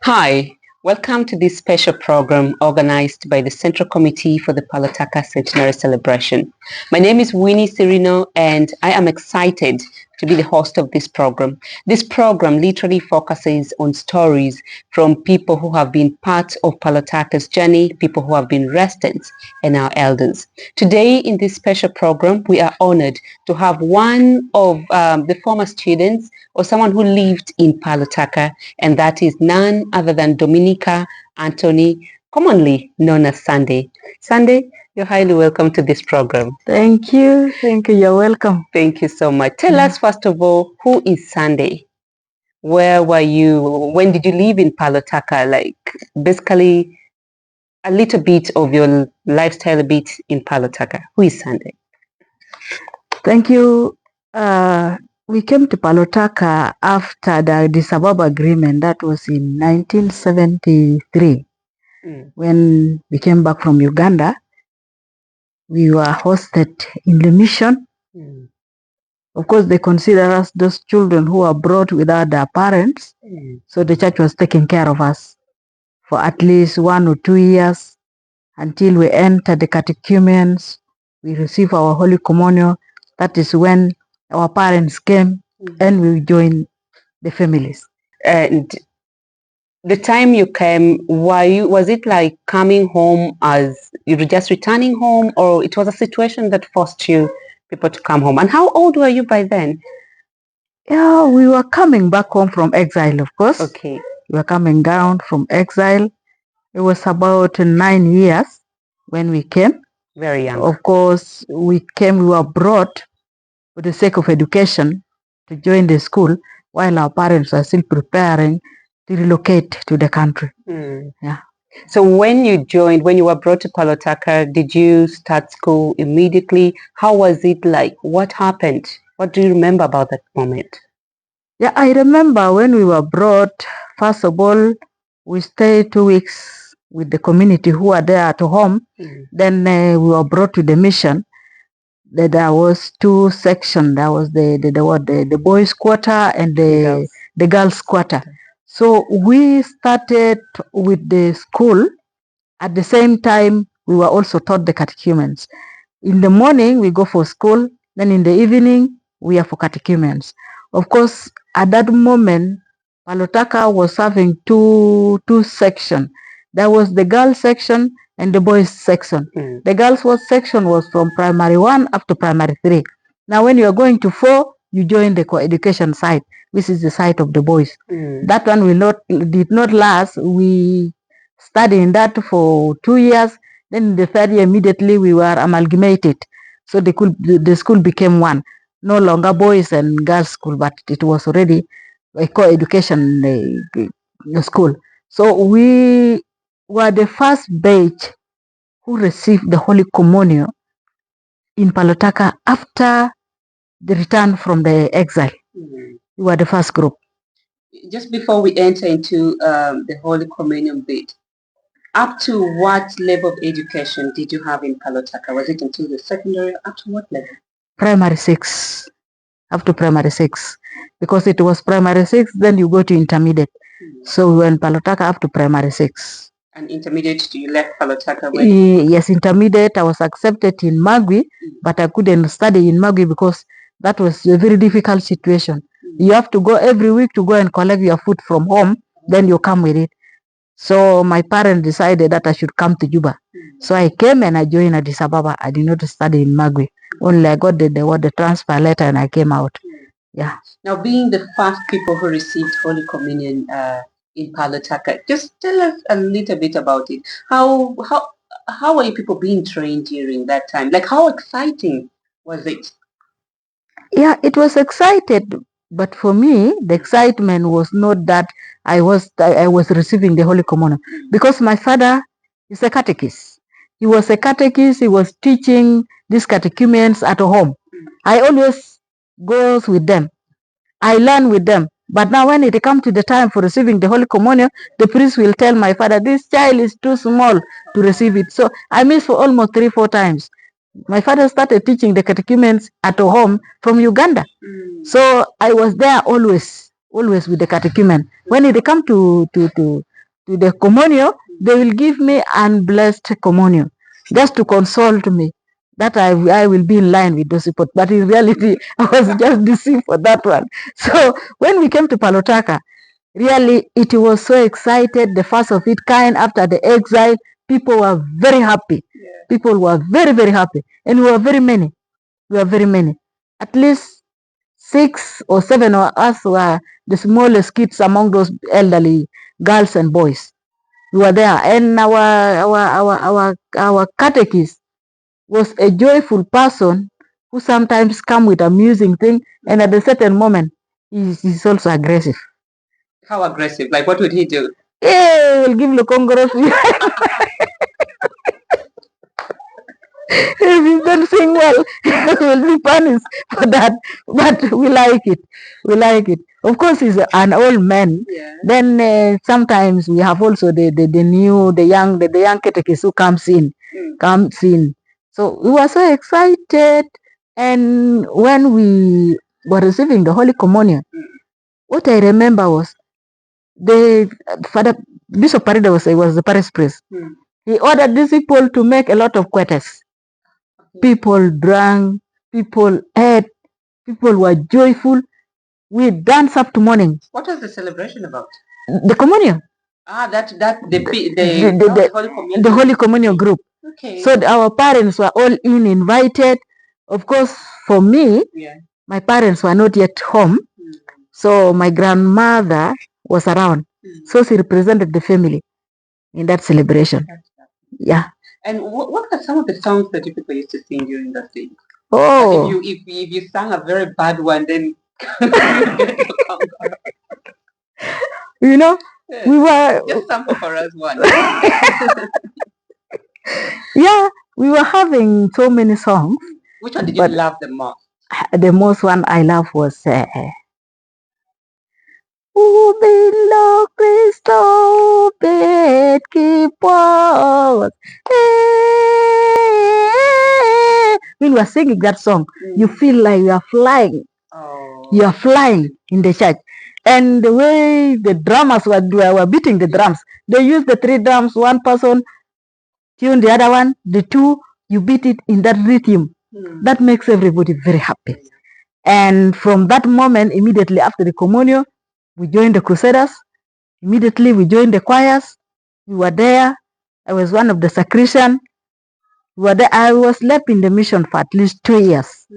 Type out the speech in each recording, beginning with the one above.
Hi, welcome to this special program organized by the Central Committee for the Palataka Centenary Celebration. My name is Winnie Cirino and I am excited to be the host of this program. This program literally focuses on stories from people who have been part of Palataka's journey, people who have been residents and our elders. Today in this special program, we are honored to have one of the former students or someone who lived in Palataka, and that is none other than Dominica Anthony, commonly known as Sunday. Sunday, you're highly welcome to this program. Thank you. Thank you. You're welcome. Thank you so much. Tell us, first of all, who is Sunday? Where were you? When did you live in Palataka? Like, basically, a little bit of your lifestyle a bit in Palataka. Who is Sunday? Thank you. We came to Palotaka after the Addis Ababa Agreement. That was in 1973. When we came back from Uganda, we were hosted in the mission. Of course, they consider us those children who are brought without their parents. So the church was taking care of us for at least 1 or 2 years until we entered the catechumens. We received our Holy Communion. That is when our parents came and we joined the families. And the time you came, was it like coming home as you were just returning home, or it was a situation that forced people to come home? And how old were you by then? Yeah, we were coming back home from exile, of course. Okay. We were coming down from exile. It was about 9 years when we came. Very young. Of course, we were brought for the sake of education to join the school while our parents were still preparing to relocate to the country. Yeah. So when you were brought to Palotaka, did you start school immediately? How was it like? What happened? What do you remember about that moment? Yeah, I remember when we were brought, first of all, we stayed 2 weeks with the community who were there at home. Then we were brought to the mission. There was 2 sections. There was the boys' quarter and the girls' quarter. So we started with the school. At the same time, we were also taught the catechumens. In the morning, we go for school. Then in the evening, we are for catechumens. Of course, at that moment, Palotaka was having two sections. There was the girls section and the boys section. The girls section was from primary 1 up to primary 3. Now when you are going to 4, you join the co-education side, which is the side of the boys. That one did not last. We studied in that for 2 years. Then in the 3rd year, immediately we were amalgamated. So the school became one. No longer boys and girls school, but it was already a co-education school. So we were the first batch who received the Holy Communion in Palotaka after the return from the exile. We were the first group. Just before we enter into the Holy Communion bit, up to what level of education did you have in Palotaka? Was it until the secondary? Up to what level? Primary 6. Up to primary 6. Because it was primary 6, then you go to intermediate. So we were in Palotaka up to primary 6. And intermediate, you left Palotaka? Yes, intermediate. I was accepted in Magui, but I couldn't study in Magui because that was a very difficult situation. You have to go every week to go and collect your food from home, then you come with it. So my parents decided that I should come to Juba. So I came and I joined Addis Ababa. I did not study in Magui. Only I got the transfer letter and I came out. Yeah. Now, being the first people who received Holy Communion in Palotaka, just tell us a little bit about it. How are you people being trained during that time? Like, how exciting was it? Yeah, it was excited, but for me, the excitement was not that I was receiving the Holy Communion, because my father is a catechist. He was a catechist. He was teaching these catechumens at home. I always goes with them. I learn with them. But now when it comes to the time for receiving the Holy Communion, the priest will tell my father, this child is too small to receive it. So I missed for almost 3-4 times. My father started teaching the catechumens at home from Uganda. So I was there always with the catechumen. When it come to to the communion, they will give me unblessed communion just to console me that I will be in line with those people. But in reality, I was just deceived for that one. So when we came to Palotaka, really it was so excited, the first of its kind after the exile. People were very happy. Yeah. People were very, very happy. And we were very many. We were very many. At least 6 or 7 of us were the smallest kids among those elderly girls and boys. We were there, and our catechist was a joyful person who sometimes come with amusing thing, and at a certain moment he's also aggressive. How aggressive? Like what would he do? Yeah, we'll give Lokongoro. If you don't sing well, you will be punished for that. But we like it. We like it. Of course, he's an old man. Yeah. Then sometimes we have also the young catechist who comes in. So we were so excited, and when we were receiving the Holy Communion, what I remember was the Father Bishop Parida was the parish priest. He ordered these people to make a lot of quetes. People drank, people ate, people were joyful. We danced up to morning. What was the celebration about? The communion. The Holy Communion group. Okay. So our parents were all invited. Of course, for me, my parents were not yet home. So my grandmother was around. So she represented the family in that celebration. Yeah. And what are some of the songs that you people used to sing during that day? Oh. Like if you sang a very bad one, then you know, we were just sample for us one. Yeah, we were having so many songs. Which one did you love the most? The most one I love was Ubilo Cristo bet kipos. When we are singing that song, you feel like you are flying. Oh. You are flying in the church. And the way the drummers were beating the drums, they used the 3 drums, one person tune the other one, the 2, you beat it in that rhythm. That makes everybody very happy. And from that moment, immediately after the communion, we joined the Crusaders. Immediately we joined the choirs. We were there. I was one of the sacristan. We were there. I was left in the mission for at least 2 years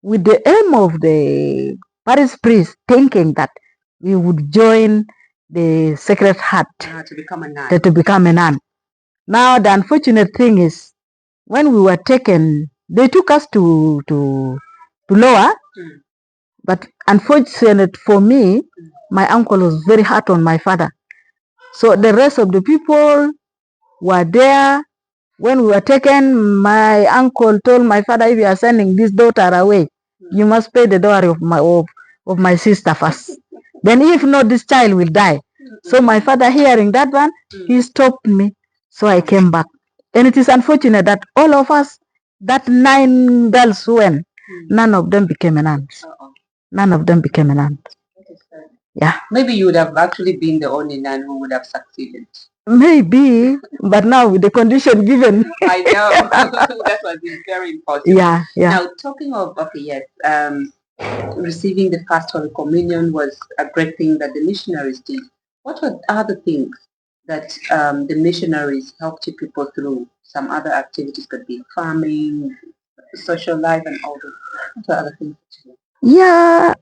with the aim of the parish priest thinking that we would join the Sacred Heart to become a nun. Now the unfortunate thing is, when we were taken, they took us to Lower, but unfortunate for me, my uncle was very hard on my father. So the rest of the people were there. When we were taken, my uncle told my father, if you are sending this daughter away, you must pay the dowry of my sister first. Then if not, this child will die. So my father, hearing that one, he stopped me. So I came back. And it is unfortunate that all of us, that 9 girls who went, none of them became a nun. None of them became a nun. Yeah. Maybe you would have actually been the only nun who would have succeeded. Maybe, but now with the condition given. I know. That was very important. Yeah. Now, talking of, receiving the first Holy Communion was a great thing that the missionaries did. What were other things that the missionaries helped you people through? Some other activities could be farming, social life, and all those. What were other things? Yeah.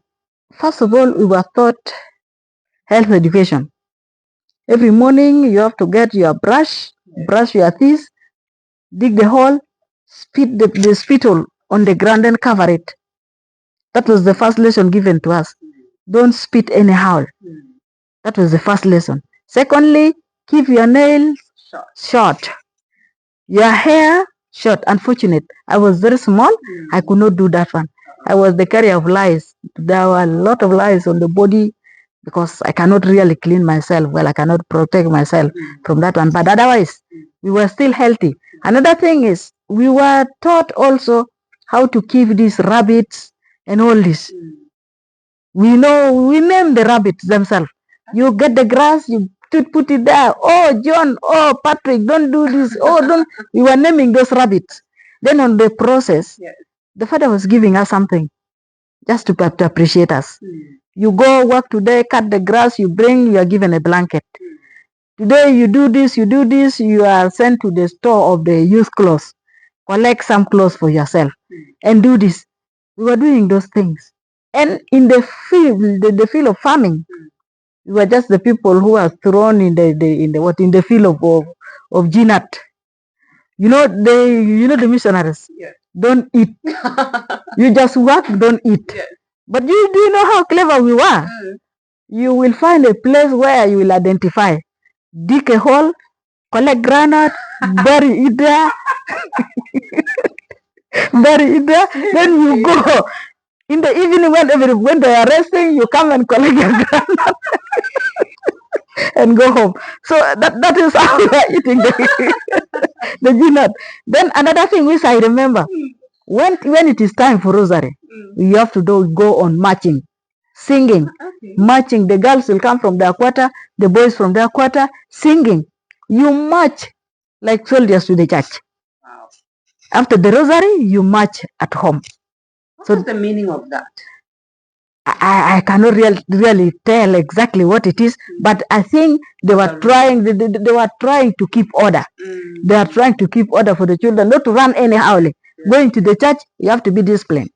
First of all, we were taught health education. Every morning you have to get your brush your teeth, dig the hole, spit the spittle on the ground and cover it. That was the first lesson given to us. Don't spit anyhow. That was the first lesson. Secondly, keep your nails short. Your hair short. Unfortunate. I was very small. I could not do that one. I was the carrier of lice. There were a lot of lice on the body because I cannot really clean myself well. I cannot protect myself from that one. But otherwise, we were still healthy. Another thing is, we were taught also how to keep these rabbits and all this. We name the rabbits themselves. You get the grass, you put it there. Oh, John, oh, Patrick, don't do this. Oh, don't. We were naming those rabbits. Then on the process, the father was giving us something just to appreciate us. You go work today, cut the grass, you bring, you are given a blanket. Today you do this, you are sent to the store of the used clothes. Collect some clothes for yourself and do this. We were doing those things. And in the field of farming, we were just the people who are thrown in the field of Ginat. You know the missionaries. Don't eat. You just work, don't eat. But do you know how clever we were? You will find a place where you will identify. Dig a hole, collect granite, bury it there. Then you go. In the evening when they are resting, you come and collect your granite and go home. So that is how we are eating the ginat. Then another thing which I remember, when it is time for rosary, you have to go on marching, singing, marching. The girls will come from their quarter, the boys from their quarter, singing. You march like soldiers to the church. After the rosary, you march at home. What's the meaning of that? I cannot really tell exactly what it is, but I think they were trying. They were trying to keep order. They are trying to keep order for the children, not to run anyhow. Going to the church, you have to be disciplined.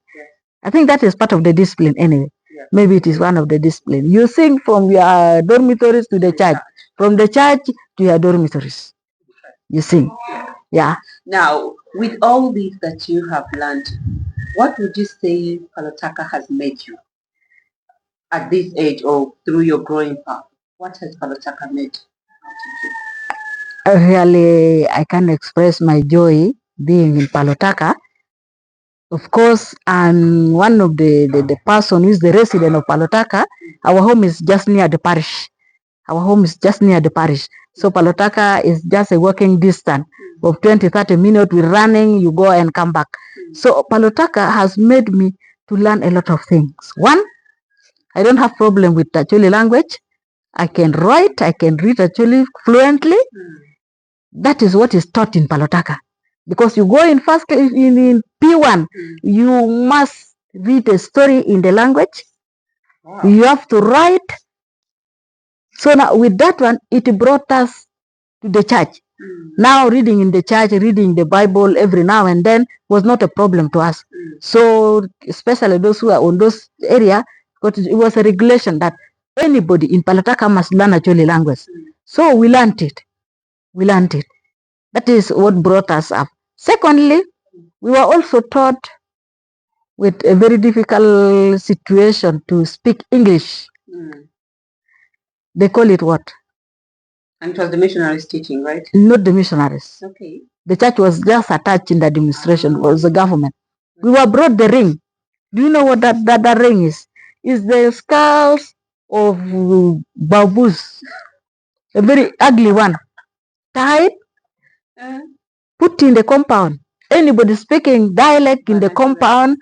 I think that is part of the discipline anyway. Maybe it is one of the discipline. You sing from your dormitories to the church, from the church to your dormitories. You sing. Yeah. Now, with all this that you have learned, what would you say Palotaka has made you at this age or through your growing up? What has Palotaka made you? Really, I can express my joy being in Palotaka. Of course, I'm one of the person who is the resident of Palotaka. Our home is just near the parish. So Palotaka is just a walking distance of 20-30 minutes with running, you go and come back. So Palotaka has made me to learn a lot of things. One, I don't have problem with Acholi language. I can write, I can read Acholi fluently. That is what is taught in Palotaka. Because you go in P1, you must read a story in the language. Wow. You have to write. So now with that one, it brought us to the church. Now reading in the church, reading the Bible every now and then was not a problem to us. So especially those who are on those area, because it was a regulation that anybody in Palotaka must learn Acholi language. So we learned it. That is what brought us up. Secondly, we were also taught with a very difficult situation to speak English. They call it what? And it was the missionaries teaching, right? Not the missionaries. Okay. The church was just attached in the administration, was the government. We were brought the ring. Do you know what that ring is? It's the skulls of baboons. A very ugly one. Tied, put in the compound. Anybody speaking dialect in the compound,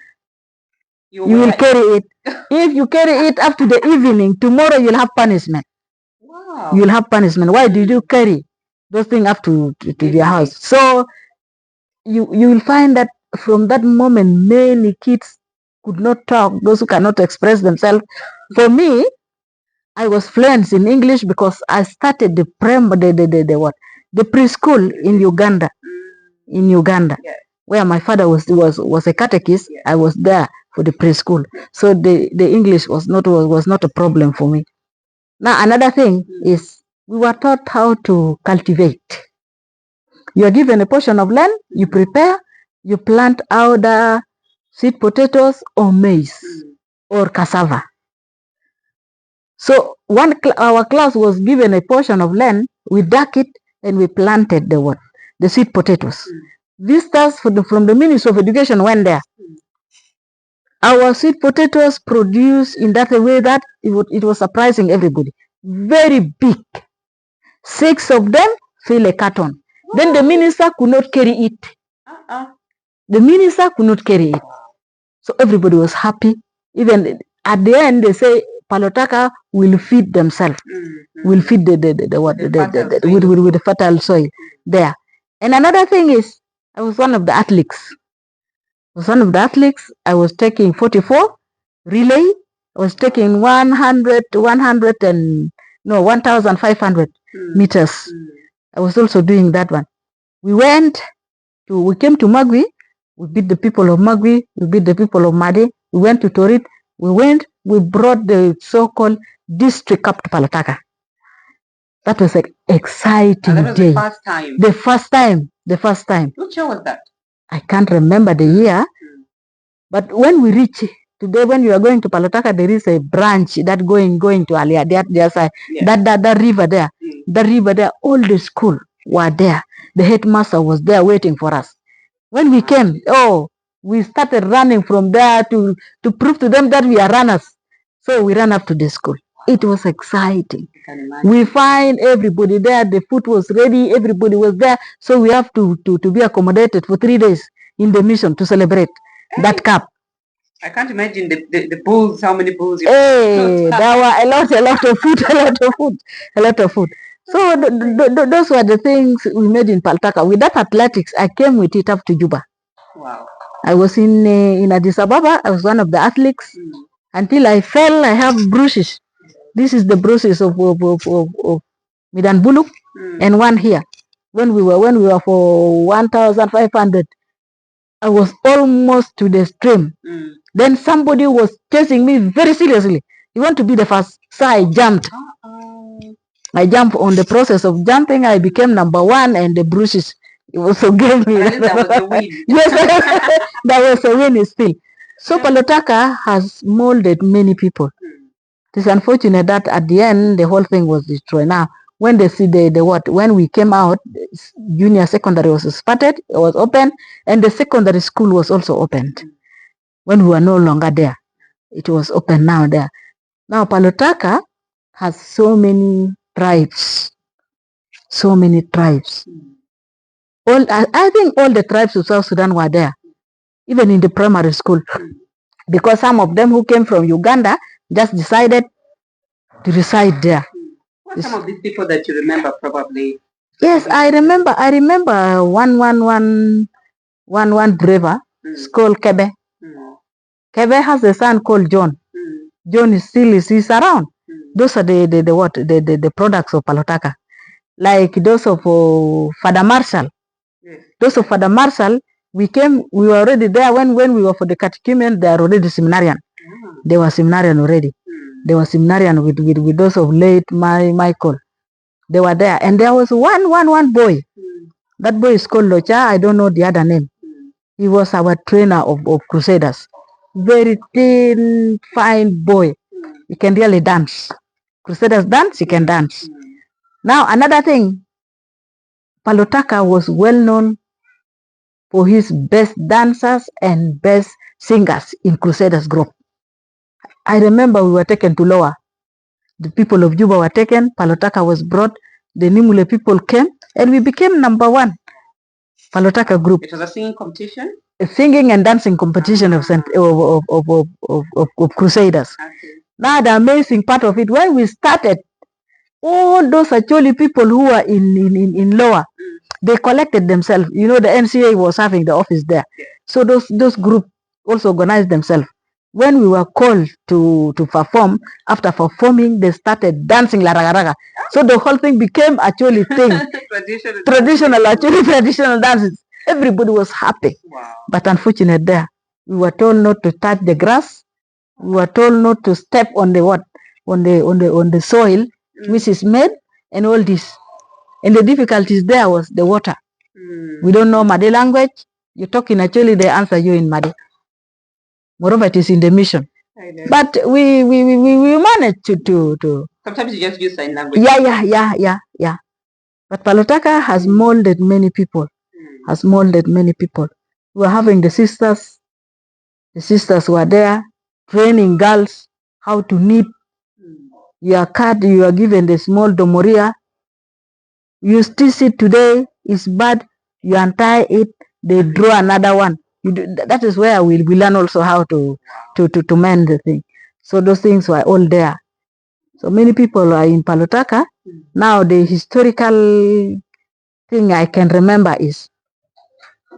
you will carry it. If you carry it up to the evening, tomorrow you'll have punishment. Wow. You'll have punishment. Why did you carry those things up to your house? So you will find that from that moment, many kids could not talk, those who cannot express themselves. For me, I was fluent in English because I started the preschool in Uganda. Where my father was a catechist. I was there for the preschool. So the English was not a problem for me. Now another thing is we were taught how to cultivate. You are given a portion of land, you prepare, you plant either sweet potatoes or maize or cassava. So our class was given a portion of land, we dug it and we planted the sweet potatoes. Visitors from the Ministry of Education went there. Our sweet potatoes produced in that way that it was surprising everybody. Very big. 6 of them fill a carton. Then the minister could not carry it. The minister could not carry it. So everybody was happy. Even at the end, they say, Palotaka will feed themselves, will feed with the fertile soil there. And another thing is, I was one of the athletes. I was taking 44 relay. I was taking 1,500 meters. I was also doing that one. We came to Magui. We beat the people of Magui. We beat the people of Madi. We went to Torit. We brought the so-called district cup to Palotaka. That was an exciting day. The first time. Which year was that? I can't remember the year. But when we reach today, when you are going to Palotaka, there is a branch that going to Alia, their side. Yeah. That river there. The river there, all the school were there. The headmaster was there waiting for us. When we came, we started running from there to prove to them that we are runners. So we ran up to the school. It was exciting. We find everybody there. The food was ready. Everybody was there. So we have to be accommodated for 3 days in the mission to celebrate that cup. I can't imagine the bulls, how many bulls. There were a lot of food. So those were the things we made in Paltaka. With that athletics, I came with it up to Juba. Wow. I was in Addis Ababa. I was one of the athletes until I fell. I have bruises. This is the bruises of Midan Buluk and one here. When we were for 1,500, I was almost to the stream. Then somebody was chasing me very seriously. He wanted to be the first, so I jumped. I jumped. On the process of jumping, I became number one, and the bruises also gave me. That was a win. Yes, that was a win still. So Palotaka has molded many people. It is unfortunate that at the end the whole thing was destroyed. Now, when they see when we came out, junior secondary was started, it was open, and the secondary school was also opened. When we were no longer there, it was open now there. Now Palotaka has so many tribes. I think all the tribes of South Sudan were there, even in the primary school, because some of them who came from Uganda just decided to reside there. What are some of these people that you remember probably? Yes, I remember one braver. It's called Kebe. Kebe has a son called John. John is around. Those are the products of Palotaka. Like those of Father Marshall. Yes. Those of Father Marshall, we were already there when we were for the catechumen. They are already seminarian. They were seminarian already. They were seminarian with those of late Michael. They were there, and there was one boy. That boy is called Locha. I don't know the other name. He was our trainer of Crusaders. Very thin, fine boy. He can really dance. Crusaders dance. He can dance. Now another thing, Palotaka was well known for his best dancers and best singers in Crusaders group. I remember we were taken to Lower. The people of Juba were taken. Palotaka was brought. The Nimule people came, and we became number one. Palotaka group. It was a singing competition. A singing and dancing competition of Crusaders. Okay. Now the amazing part of it, when we started, all those Acholi people who were in Lower, they collected themselves. You know, the NCA was having the office there. So those groups also organized themselves. When we were called to perform, after performing, they started dancing la raga raga. So the whole thing became actually thing. traditional dances. Everybody was happy. Wow. But unfortunately there, we were told not to touch the grass. We were told not to step on the soil which is made, and all this. And the difficulties there was the water. We don't know Madi language. You talk in actually, they answer you in Madi. Moreover, it is in the mission. But we managed to. Sometimes you just use sign language. Yeah. But Palotaka has molded many people. We were having the sisters. The sisters were there training girls how to knit. Your card, you are given the small domoria. You stitch it today, it's bad. You untie it, they draw another one. That is where we learn also how to mend the thing. So those things were all there. So many people are in Palotaka. Now the historical thing I can remember is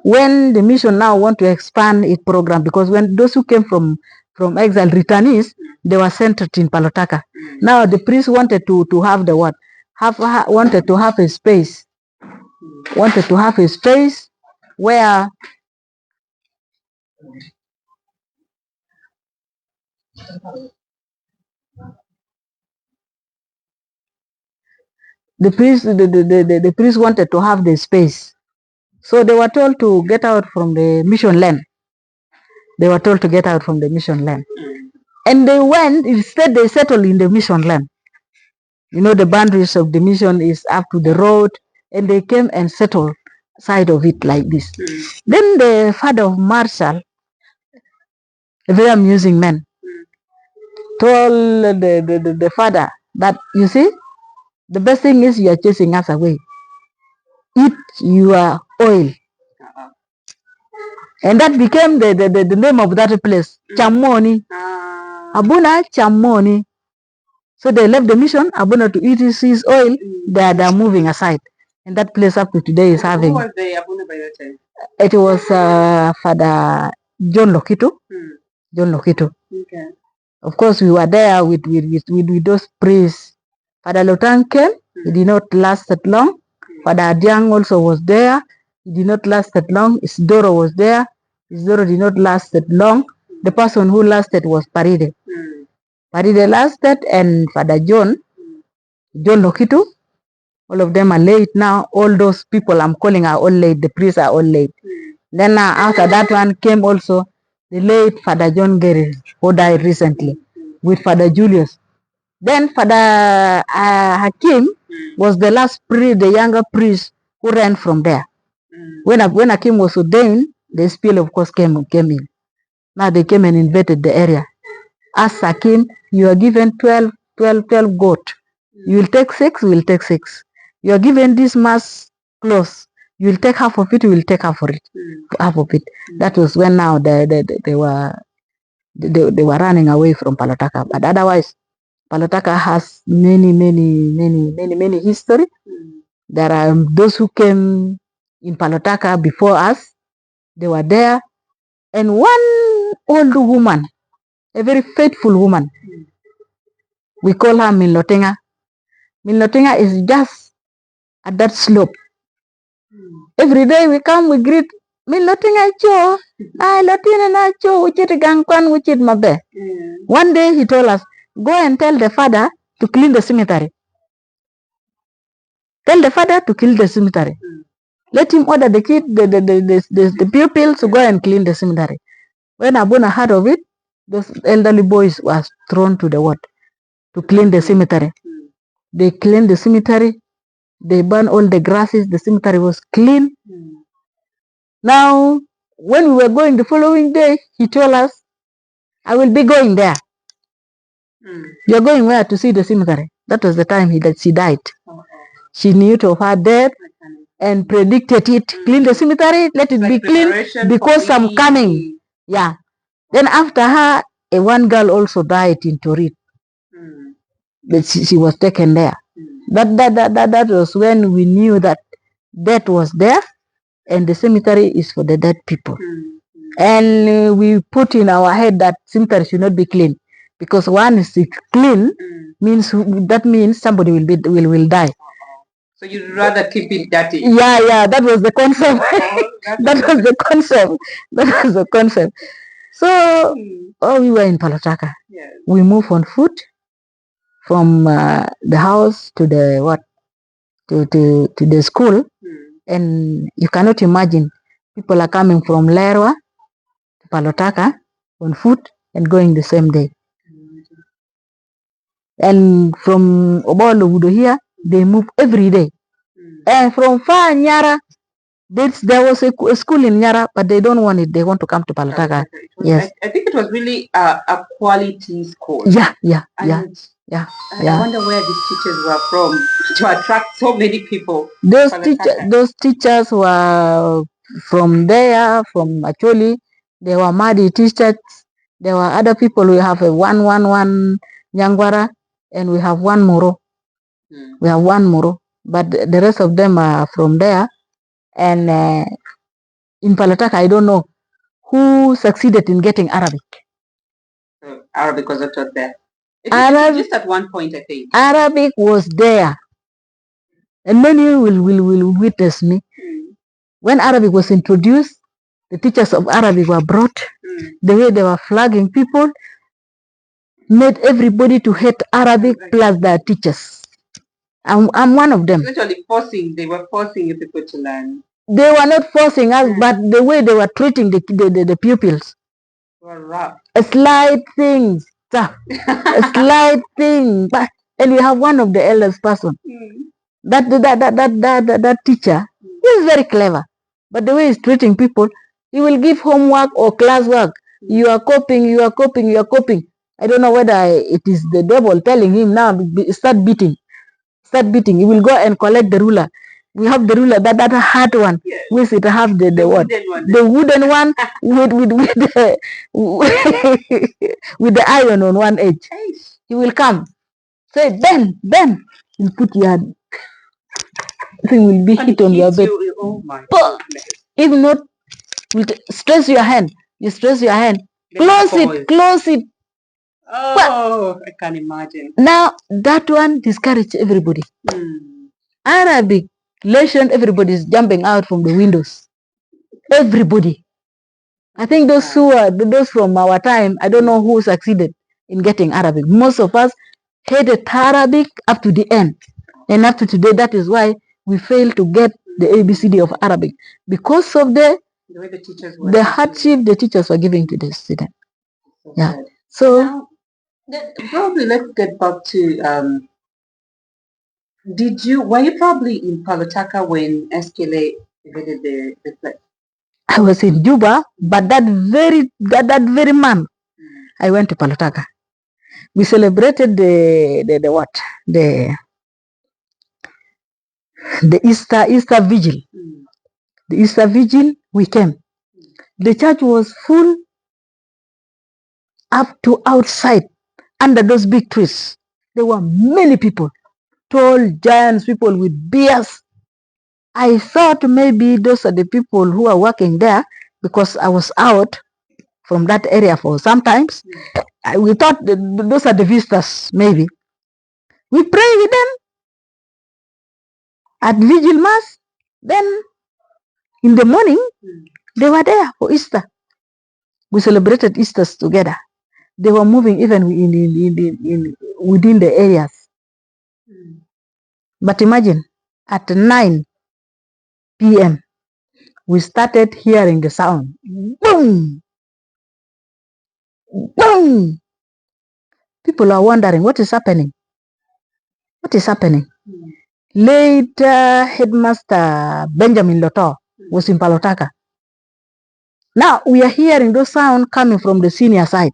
when the mission now want to expand its program, because when those who came from exile returnees, they were centered in Palotaka. Now the priest wanted to have the what? Wanted to have a space. Wanted to have a space where the priest wanted to have the space. So they were told to get out from the mission land. They were told to get out from the mission land. And they went, instead they settled in the mission land. You know, the boundaries of the mission is up to the road, and they came and settled side of it like this. Then the father of Marshall, a very amusing man, told the father that, you see, the best thing is you are chasing us away. Eat your oil. And that became the name of that place, Chamoni. Abuna Chamoni. So they left the mission, Abuna to eat his oil, they are moving aside. And that place up to today is having. Who was the Abuna by that time? It was Father John Lokito. John Lokito. Okay. Of course, we were there with those priests. Father Lotan came, he did not last that long. Father Adiang also was there, he did not last that long. Isidoro was there, Isidoro did not last that long. The person who lasted was Paride. Paride lasted, and Father John Lokito, all of them are late now. All those people I'm calling are all late, the priests are all late. Then after that one came also the late Father John Gary, who died recently, with Father Julius. Then Father Hakim was the last priest, the younger priest who ran from there. When Hakim was ordained, the spill of course came in. Now they came and invaded the area. As Hakim, you are given 12 goat. You will take 6, we will take 6. You are given this mass clothes. You will take half of it, we will take half of it. That was when now they were running away from Palotaka. But otherwise, Palotaka has many history. There are those who came in Palotaka before us. They were there. And one old woman, a very faithful woman, we call her Milotenga. Milotenga is just at that slope. Every day we come, we greet Milotenga cho. Lotina na cho, which it gangkwan, which it mabe. One day he told us, go and tell the father to clean the cemetery. Tell the father to clean the cemetery. Let him order the kid, the pupils to go and clean the cemetery. When Abuna heard of it, those elderly boys were thrown to the water to clean the cemetery. They cleaned the cemetery. They burned all the grasses. The cemetery was clean. Now, when we were going the following day, he told us, I will be going there. You're going where? To see the cemetery. That was the time she died. She knew of her death and predicted it. Clean the cemetery, let it be clean because I'm coming. Yeah. Then after her, one girl also died in Torit. But she was taken there. That was when we knew that death was there and the cemetery is for the dead people. And we put in our head that cemetery should not be clean, because once it's clean, means somebody will die. So you'd rather keep it dirty? Yeah, that was the concept. That was the concept. So we were in Palotaka. Yes. We moved on foot from the house to the to the school, and you cannot imagine, people are coming from Lerwa to Palotaka on foot and going the same day. And from Obolo Wudo here, they move every day. And from far Nyara, there was a school in Nyara, but they don't want it. They want to come to Palotaka. Yes. I think it was really a quality school. Yeah. I wonder where these teachers were from to attract so many people. Those teachers were from there, from actually, they were Madi teachers. There were other people. We have a 111 Nyangwara. and we have one Moro. We have one Moro, but the rest of them are from there. And in Palataka, I don't know who succeeded in getting Arabic. Arabic was not taught there. Just at one point, I think. Arabic was there. And many will witness me. When Arabic was introduced, the teachers of Arabic were brought. The way they were flagging people made everybody to hate Arabic plus their teachers. I'm one of them. Actually they were forcing you people to learn. They were not forcing us, but the way they were treating the pupils. Were rough. A slight thing, a slight thing. And we have one of the eldest person. That teacher is very clever. But the way he's treating people, he will give homework or classwork. You are copying, you are copying, you are copying. I don't know whether it is the devil telling him now, start beating. Start beating. He will go and collect the ruler. We have the ruler, that hard one. Yes. We should have the what? The wooden one with the iron on one edge. He will come. Say, Ben, you put your thing will be hit on your bed. Oh my goodness. If not, stress your hand. You stress your hand. Close it. Oh, I can imagine. Now, that one discouraged everybody. Arabic lesson, everybody is jumping out from the windows. Everybody. I think those from our time, I don't know who succeeded in getting Arabic. Most of us hated Arabic up to the end. And up to today, that is why we failed to get the ABCD of Arabic. Because of the way the teachers were the hardship the teachers were giving to the students. Yeah. So now, probably let's get back to were you probably in Palataka when SKLA invaded the place? I was in Juba, but that very month I went to Palataka. We celebrated the Easter Vigil. The Easter Vigil, we came. The church was full up to outside under those big trees. There were many people, tall giants, people with beards. I thought maybe those are the people who are working there because I was out from that area for sometimes. We thought those are the visitors, maybe. We pray with them at Vigil Mass. Then in the morning, they were there for Easter. We celebrated Easters together. They were moving even within the areas. But imagine, at 9 p.m., we started hearing the sound. Boom! Boom! People are wondering, what is happening? What is happening? Late Headmaster Benjamin Loto was in Palotaka. Now we are hearing those sounds coming from the senior side.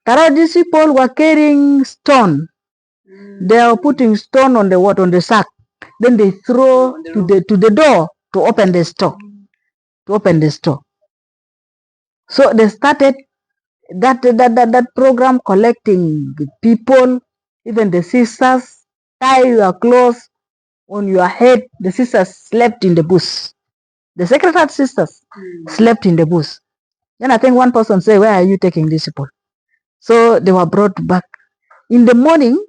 These people were carrying stone. They are putting stone on the sack. Then they throw to the door to open the store. So they started that program, collecting the people, even the sisters. Tie your clothes on your head. The sisters slept in the bush. The Secretariat sisters slept in the bush. Then I think one person said, where are you taking these people? So they were brought back. In the morning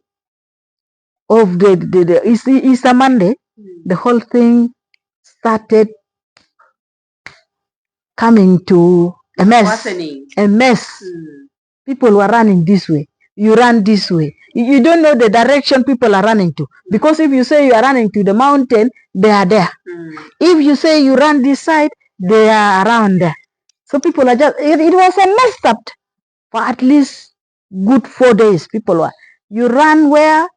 of the Easter Monday, the whole thing started coming to a mess. A mess. People were running this way. You run this way. You don't know the direction people are running to. Because if you say you are running to the mountain, they are there. If you say you run this side, they are around there. So people are just, it was a mess up for at least good 4 days. People were, you run where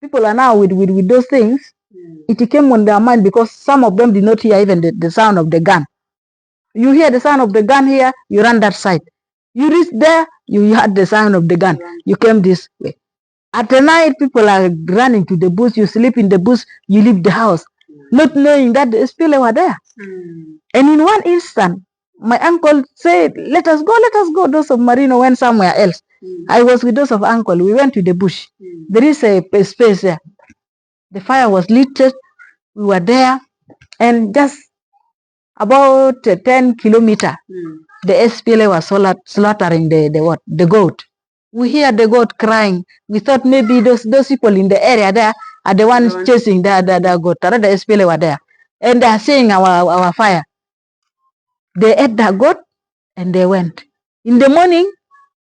people are now with those things. It came on their mind because some of them did not hear even the sound of the gun. You hear the sound of the gun here, you run that side. You reach there, you heard the sound of the gun. You came this way. At the night, people are running to the bush. You sleep in the bush, you leave the house, not knowing that the SPLA were there. And in one instant, my uncle said, let us go. Those of Marino went somewhere else. I was with those of uncle. We went to the bush. There is a space there. The fire was lit. We were there, and just about 10 kilometers, the SPLA was slaughtering the goat. We hear the goat crying. We thought maybe those people in the area there are the ones chasing the goat. The SPLA were there, and they are seeing our fire. They ate the goat and they went. In the morning,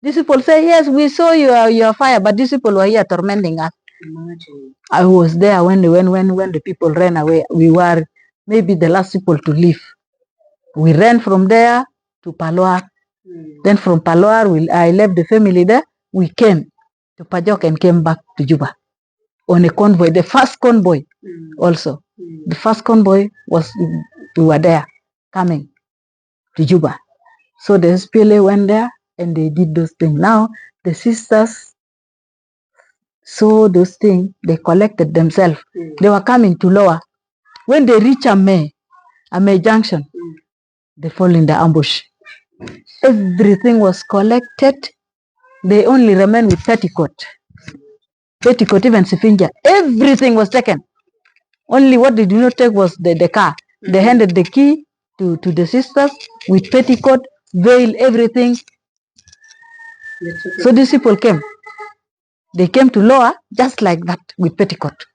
these people say, yes, we saw your fire, but these people were here tormenting us. Imagine. I was there when the people ran away. We were maybe the last people to leave. We ran from there to Paloar. Then from Paloar, I left the family there. We came to Pajok and came back to Juba on a convoy, the first convoy also. The first convoy we were there coming to Juba. So the SPLA went there and they did those things. Now the sisters saw those things, they collected themselves. They were coming to Lower. When they reach Ame Junction, they fall in the ambush. Everything was collected. They only remained with petticoat, even Sifinja. Everything was taken. Only what they did not take was the car. They handed the key to the sisters with petticoat, veil, everything. So these people came. They came to Lower just like that with petticoat.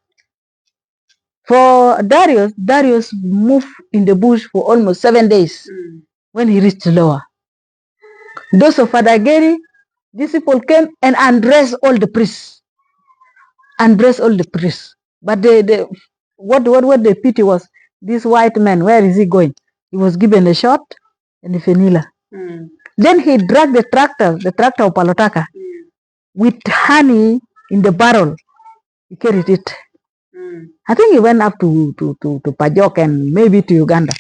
For Darius moved in the bush for almost 7 days when he reached Lower. Those of Fadageri, these people came and undressed all the priests. But what the pity was, this white man, where is he going? He was given a shot and a vanilla. Then he dragged the tractor of Palotaka, with honey in the barrel. He carried it. I think he went up to Pajok and maybe to Uganda.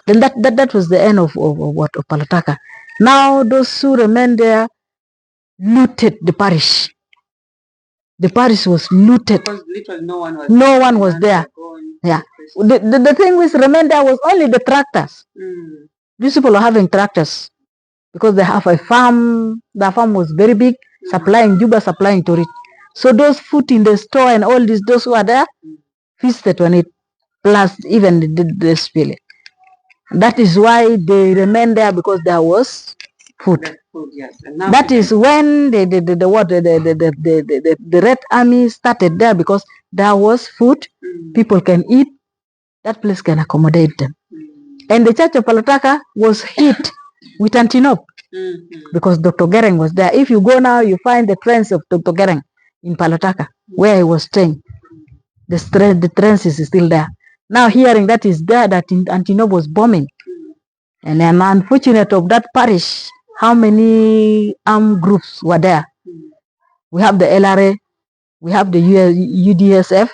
Then that was the end of Palotaka. Now those who remained there looted the parish. The parish was looted. Because literally no one was there. Yeah. The thing which remained there was only the tractors. These people are having tractors because they have a farm. The farm was very big, supplying Juba, supplying Torit. So those food in the store and all those who are there feasted on it, plus even the spirit. That is why they remained there, because there was food. Yes. That is when the Red Army started there, because there was food, people can eat, that place can accommodate them. And the church of Palotaka was hit with Antinop, because Dr. Gereng was there. If you go now, you find the trains of Dr. Gereng in Palotaka, where he was staying. The trains is still there. Now hearing that is there, that Antinop was bombing. And I'm unfortunate of that parish, how many armed groups were there. We have the LRA, we have the UDSF,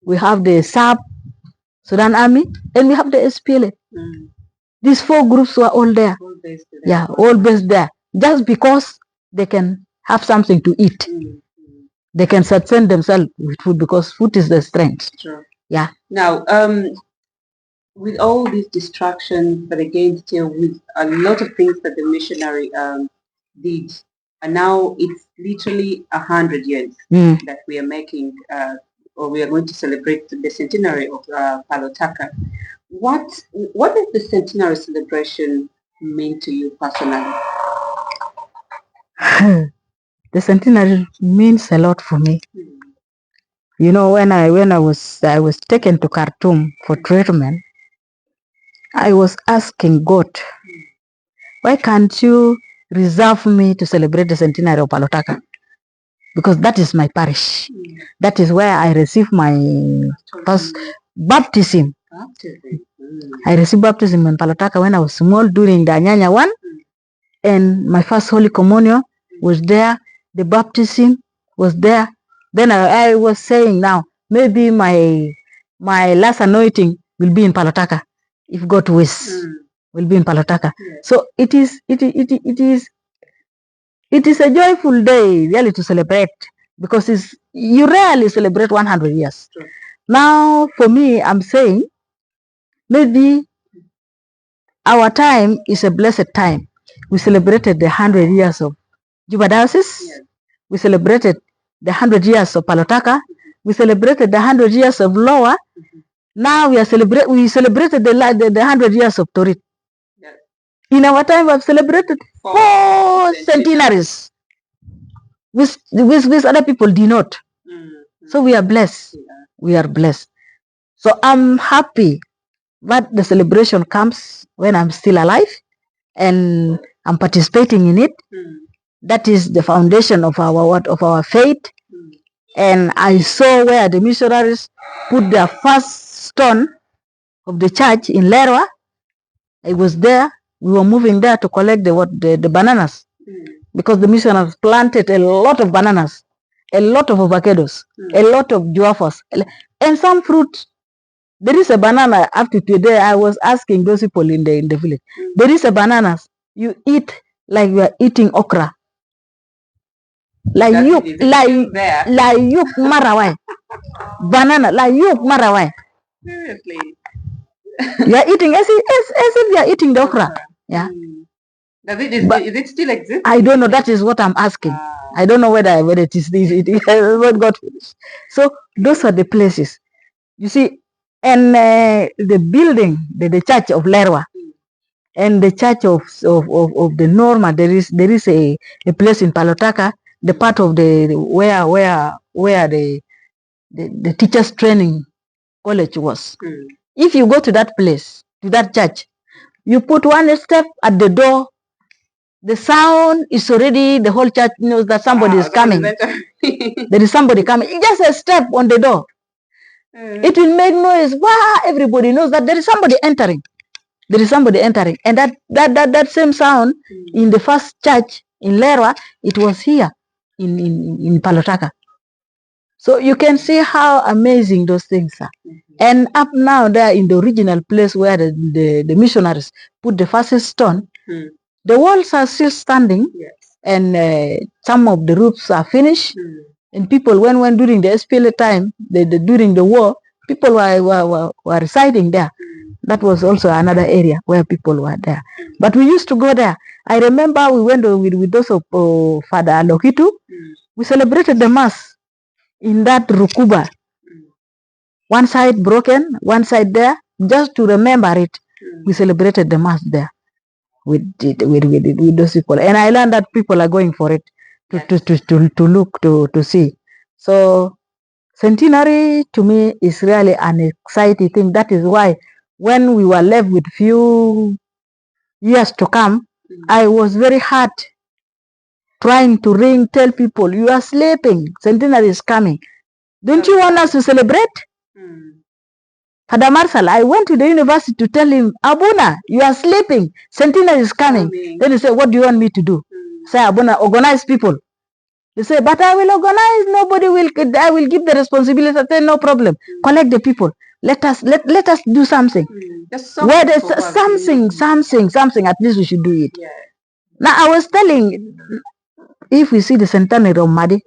we have the Sudan Army, and we have the SPLA. These 4 groups were all there. All based there. Just because they can have something to eat. They can sustain themselves with food, because food is the strength. Sure. Yeah. Now, with all these distractions, but again, still with a lot of things that the missionary did, and now it's literally 100 years that we are making, or we are going to celebrate the centenary of Palotaka. What does the centenary celebration mean to you personally? The centenary means a lot for me. You know, when I was taken to Khartoum for treatment, I was asking God, why can't you reserve me to celebrate the centenary of Palotaka? Because that is my parish. That is where I received my first baptism. I received baptism in Palotaka when I was small, during the Anyanya one. And my first Holy Communion was there. The baptism was there. Then I was saying, now, maybe my last anointing will be in Palotaka. If God wishes, will be in Palotaka. So it is a joyful day, really, to celebrate, because you rarely celebrate 100 years. Sure. Now, for me, I'm saying, maybe our time is a blessed time. We celebrated the 100 years of Juba Diocese. Yes. We celebrated the 100 years of Palotaka. We celebrated the 100 years of Lower. Now we celebrated the 100 years of Torit. Yes. In our time, we have celebrated 4 centenaries. Which other people did not. So we are blessed. We are blessed. So I'm happy that the celebration comes when I'm still alive and I'm participating in it. That is the foundation of our faith. And I saw where the missionaries put their first stone of the church in Lerwa. I was there. We were moving there to collect the bananas, because the missionaries planted a lot of bananas, a lot of avocados, a lot of guavas, and some fruits. There is a banana up to today. I was asking those people in the village. There is a banana you eat like you are eating okra. Like you marawai. Banana like you marawai. Seriously. You are eating as if you are eating the okra. Yeah. Is it still exist? I don't know. That is what I'm asking. I don't know whether it is this. It what got finished. So those are the places. You see, and the building, the church of Lerwa, and the church of the Norma. There is a place in Palotaka, the part of the where the teachers training college was. If you go to that place, to that church, you put one step at the door, the sound is already, the whole church knows that somebody is coming. There is somebody coming. Just a step on the door. It will make noise. Wow, everybody knows that there is somebody entering. There is somebody entering. And that same sound in the first church in Lerwa, it was here in Palotaka. So you can see how amazing those things are. And up now there in the original place where the missionaries put the first stone, the walls are still standing. Yes. And some of the roofs are finished. And people, when during the SPLA time, during the war, people were residing there. That was also another area where people were there. But we used to go there. I remember we went with those of Father Lokitu. We celebrated the Mass in that Rukuba. One side broken, one side there. Just to remember it, we celebrated the Mass there with those people. And I learned that people are going for it to look, to see. So centenary to me is really an exciting thing. That is why when we were left with few years to come, I was very hard trying to tell people, you are sleeping, centenary is coming. Don't you want us to celebrate? Father Marcel, I went to the university to tell him, Abuna, you are sleeping, centenary is coming. Then he said, what do you want me to do? Say, Abuna, organize people. They say, but I will organize, I will give the responsibility. I say, no problem. Collect the people. Let us do something. Where there's something, at least we should do it. Yeah. Now I was telling, if we see the centenary of Madi,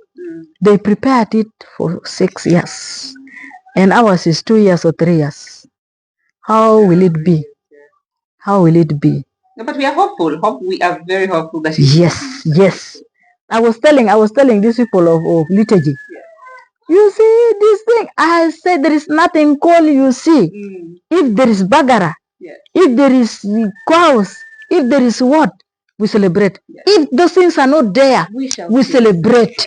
they prepared it for 6 years. And ours is 2 years or 3 years. How will it be? How will it be? No, but we are hopeful. We are very hopeful that yes. I was telling these people of liturgy. Yeah. You see this thing? I said there is nothing called you see. If there is bagara, if there is cows, if there is what, we celebrate. If those things are not there, we celebrate.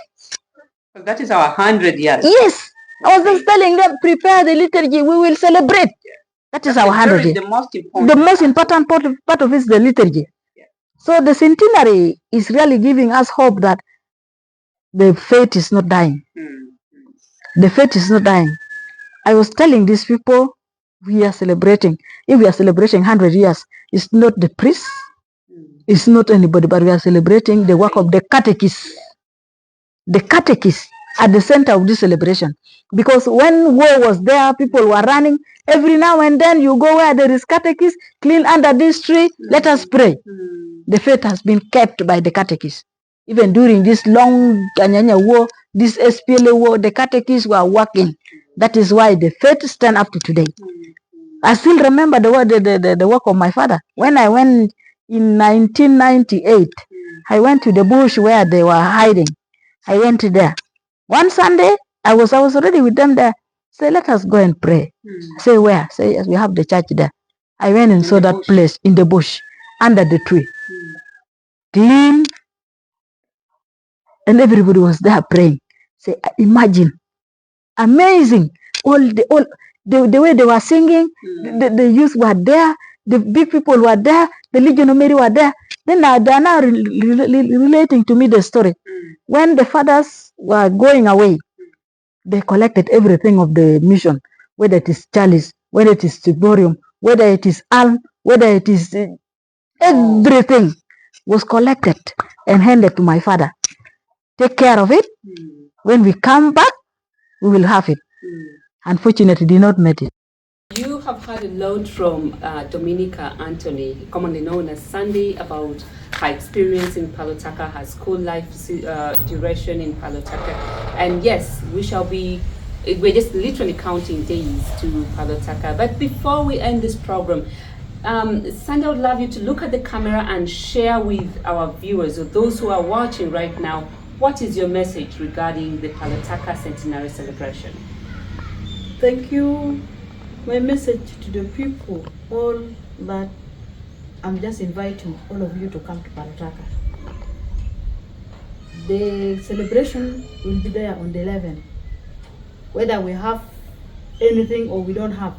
That is our 100 years. Yes. I was just telling them, prepare the liturgy, we will celebrate. That is our 100 years. The most important part of it is the liturgy. Yeah. So the centenary is really giving us hope that the faith is not dying. The faith is not dying. I was telling these people, we are celebrating. If we are celebrating 100 years, it's not the priest, it's not anybody, but we are celebrating the work of the catechists. The catechists at the center of this celebration. Because when war was there, people were running. Every now and then you go where there is catechists, clean under this tree, let us pray. The faith has been kept by the catechists. Even during this long Kanyanya war, this SPLA war, the catechists were working. That is why the faith stand up to today. I still remember the work of my father. When I went in 1998, I went to the bush where they were hiding. I went there. One Sunday, I was already with them there. Say, let us go and pray. Say, where? Say, yes, we have the church there. I went and saw that place in the bush, under the tree. Clean, and everybody was there praying. Say, imagine, amazing. The way they were singing, the youth were there, the big people were there, the Legion of Mary were there. Then they are now relating to me the story. When the fathers were going away, they collected everything of the mission, whether it is chalice, whether it is ciborium, whether it is alm, whether it is everything was collected and handed to my father. Take care of it. When we come back, we will have it. Unfortunately, did not make it. You have had a lot from Dominica Anthony, commonly known as Sandy, about her experience in Palotaka, her school life duration in Palotaka. And yes, we're just literally counting days to Palotaka. But before we end this program, Sandy, I would love you to look at the camera and share with our viewers, or those who are watching right now, what is your message regarding the Palotaka Centenary celebration? Thank you. My message to the people, all that I'm just inviting all of you to come to Palotaka. The celebration will be there on the 11th. Whether we have anything or we don't have,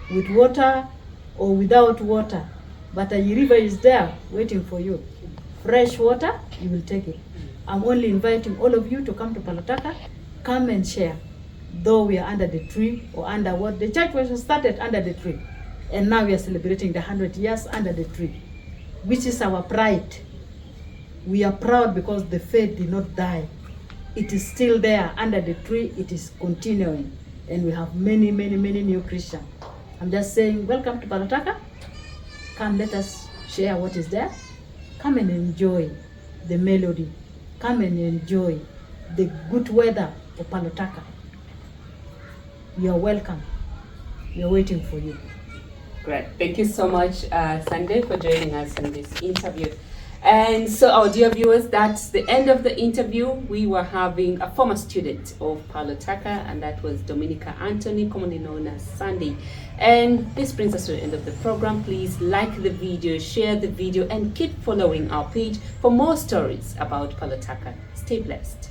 with water or without water, but a river is there waiting for you. Fresh water, you will take it. I'm only inviting all of you to come to Palotaka, come and share. Though we are under the tree, or under what the church was started under the tree, and now we are celebrating the 100 years under the tree, which is our pride. We are proud because the faith did not die. It is still there under the tree. It is continuing, and we have many new Christians. I'm just saying, welcome to Palotaka. Come, let us share what is there. Come and enjoy the melody. Come and enjoy the good weather of Palotaka. You are welcome. We are waiting for you. Great. Thank you so much, Sandy, for joining us in this interview. And so, our dear viewers, that's the end of the interview. We were having a former student of Palotaka, and that was Dominica Anthony, commonly known as Sandy. And this brings us to the end of the program. Please like the video, share the video, and keep following our page for more stories about Palotaka. Stay blessed.